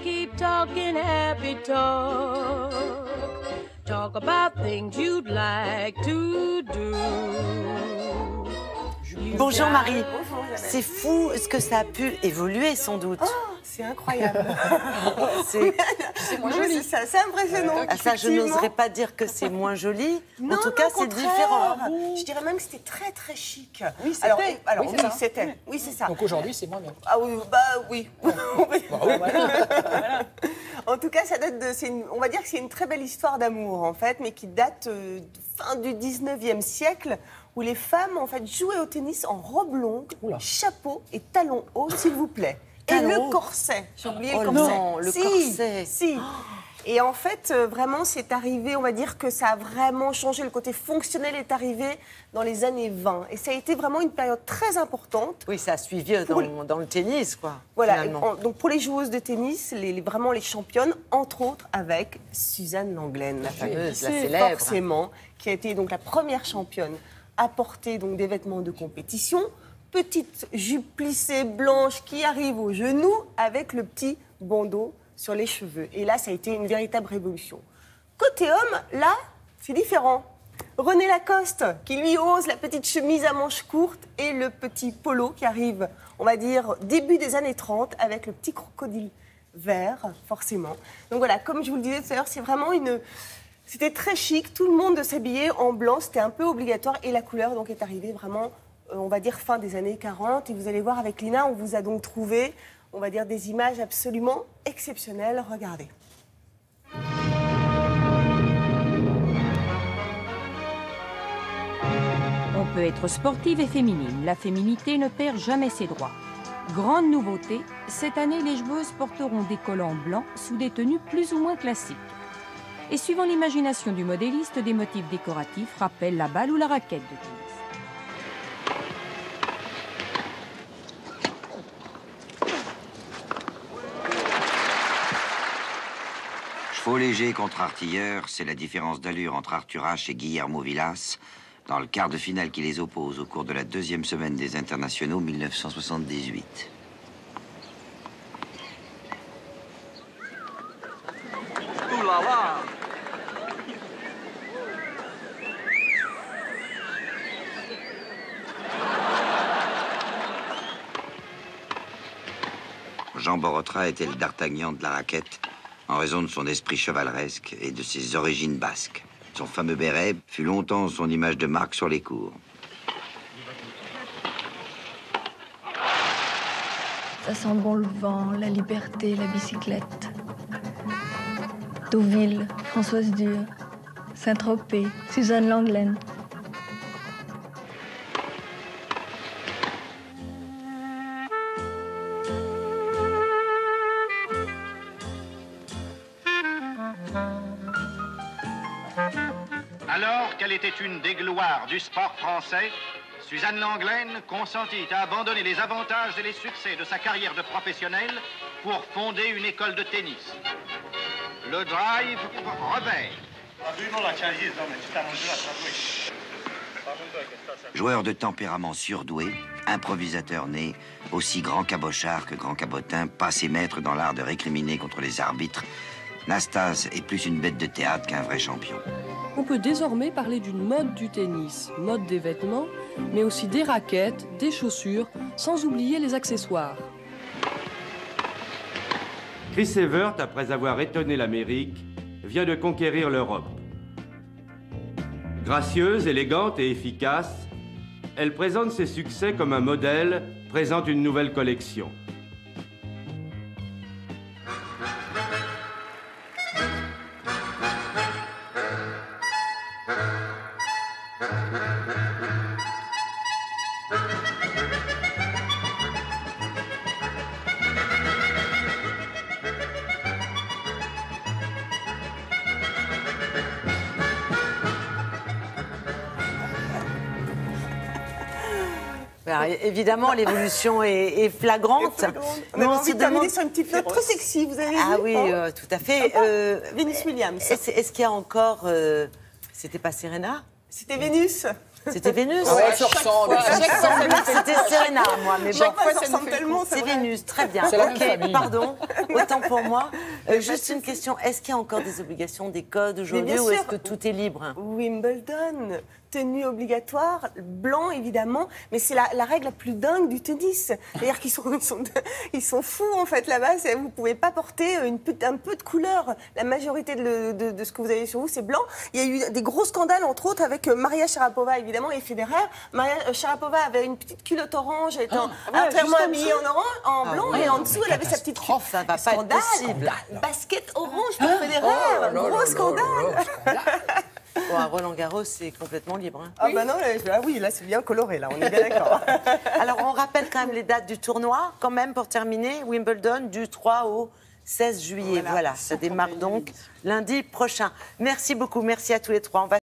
keep talking happy talk. Talk about things you'd like to do. Bonjour Marie. C'est fou ce que ça a pu évoluer sans doute. Oh, c'est incroyable. C'est moins joli. C'est impressionnant. Ça, je n'oserais pas dire que c'est moins joli. Non, en tout cas, c'est différent. Je dirais même que c'était très très chic. Oui, c'était. C'était. Oui, c'est ça. Donc aujourd'hui, c'est moins bien. Ah oui, bah oui. Voilà. En tout cas, ça date de. On va dire que c'est une très belle histoire d'amour en fait, mais qui date fin du 19e siècle, où les femmes en fait jouaient au tennis en robe longue, chapeau et talons hauts, s'il vous plaît. Et le corset. J'ai oublié le corset. Non, le corset. Si. Et en fait, vraiment, c'est arrivé, on va dire que ça a vraiment changé. Le côté fonctionnel est arrivé dans les années 20. Et ça a été vraiment une période très importante. Oui, ça a suivi dans le tennis, quoi. Voilà. Donc pour les joueuses de tennis, vraiment les championnes, entre autres avec Suzanne Lenglen. La fameuse, la célèbre. Forcément, qui a été donc la première championne à porter donc des vêtements de compétition. Petite jupe plissée blanche qui arrive aux genoux avec le petit bandeau sur les cheveux. Et là, ça a été une véritable révolution. Côté homme, là, c'est différent. René Lacoste, qui lui ose la petite chemise à manches courtes et le petit polo qui arrive, on va dire, début des années 30, avec le petit crocodile vert, forcément. Donc voilà, comme je vous le disais tout à l'heure, c'est vraiment une... C'était très chic, tout le monde s'habillait en blanc, c'était un peu obligatoire, et la couleur donc est arrivée vraiment, on va dire, fin des années 40. Et vous allez voir avec Lina, on vous a donc trouvé, on va dire, des images absolument exceptionnelles. Regardez. On peut être sportive et féminine. La féminité ne perd jamais ses droits. Grande nouveauté, cette année, les joueuses porteront des collants blancs sous des tenues plus ou moins classiques. Et suivant l'imagination du modéliste, des motifs décoratifs rappellent la balle ou la raquette de tennis. Chevaux légers contre artilleurs, c'est la différence d'allure entre Arthur Ashe et Guillermo Vilas dans le quart de finale qui les oppose au cours de la deuxième semaine des internationaux 1978. Ouh là là! Jean Borotra était le d'Artagnan de la raquette en raison de son esprit chevaleresque et de ses origines basques. Son fameux béret fut longtemps son image de marque sur les cours. Ça sent bon le vent, la liberté, la bicyclette. Deauville, Françoise Dur, Saint-Tropez, Suzanne Lenglen. Alors qu'elle était une des gloires du sport français, Suzanne Lenglen consentit à abandonner les avantages et les succès de sa carrière de professionnelle pour fonder une école de tennis. Le drive Robert. Joueur de tempérament surdoué, improvisateur né, aussi grand cabochard que grand cabotin, passé maître dans l'art de récriminer contre les arbitres, Nastase est plus une bête de théâtre qu'un vrai champion. On peut désormais parler d'une mode du tennis, mode des vêtements, mais aussi des raquettes, des chaussures, sans oublier les accessoires. Chris Evert, après avoir étonné l'Amérique, vient de conquérir l'Europe. Gracieuse, élégante et efficace, elle présente ses succès comme un modèle, présente une nouvelle collection. Alors, évidemment, l'évolution est flagrante. On a envie de terminer sur une petite note très sexy, vous avez vu? Ah oui, tout à fait. Venus Williams. Est-ce qu'il y a encore... C'était pas Serena? C'était Vénus. C'était Vénus. Ah ouais, ça ressemble. C'était Serena, moi. Mais bon, Chaque fois, ça ressemble tellement. c'est Vénus, très bien. C'est la même Ok, famille. pardon, autant pour moi. Juste une question, est-ce qu'il y a encore des obligations, des codes aujourd'hui, bien ou est-ce sûr. que tout est libre? Wimbledon, tenue obligatoire, blanc évidemment, mais c'est la règle la plus dingue du tennis. C'est-à-dire qu'ils sont fous en fait là-bas. Vous ne pouvez pas porter un peu de couleur. La majorité de ce que vous avez sur vous, c'est blanc. Il y a eu des gros scandales, entre autres, avec Maria Sharapova évidemment et Federer. Maria Sharapova avait une petite culotte orange, elle était entièrement habillée en blanc, et en dessous elle avait sa petite culotte. Ça va pas être possible. Basket orange pour Federer, gros scandale. Bon, à Roland-Garros, c'est complètement libre. Hein. Ah bah non, là c'est bien coloré, là, on est bien d'accord. Alors, on rappelle quand même les dates du tournoi, quand même, pour terminer. Wimbledon, du 3 au 16 juillet. Voilà, ça démarre donc lundi prochain. Merci beaucoup, merci à tous les trois. On va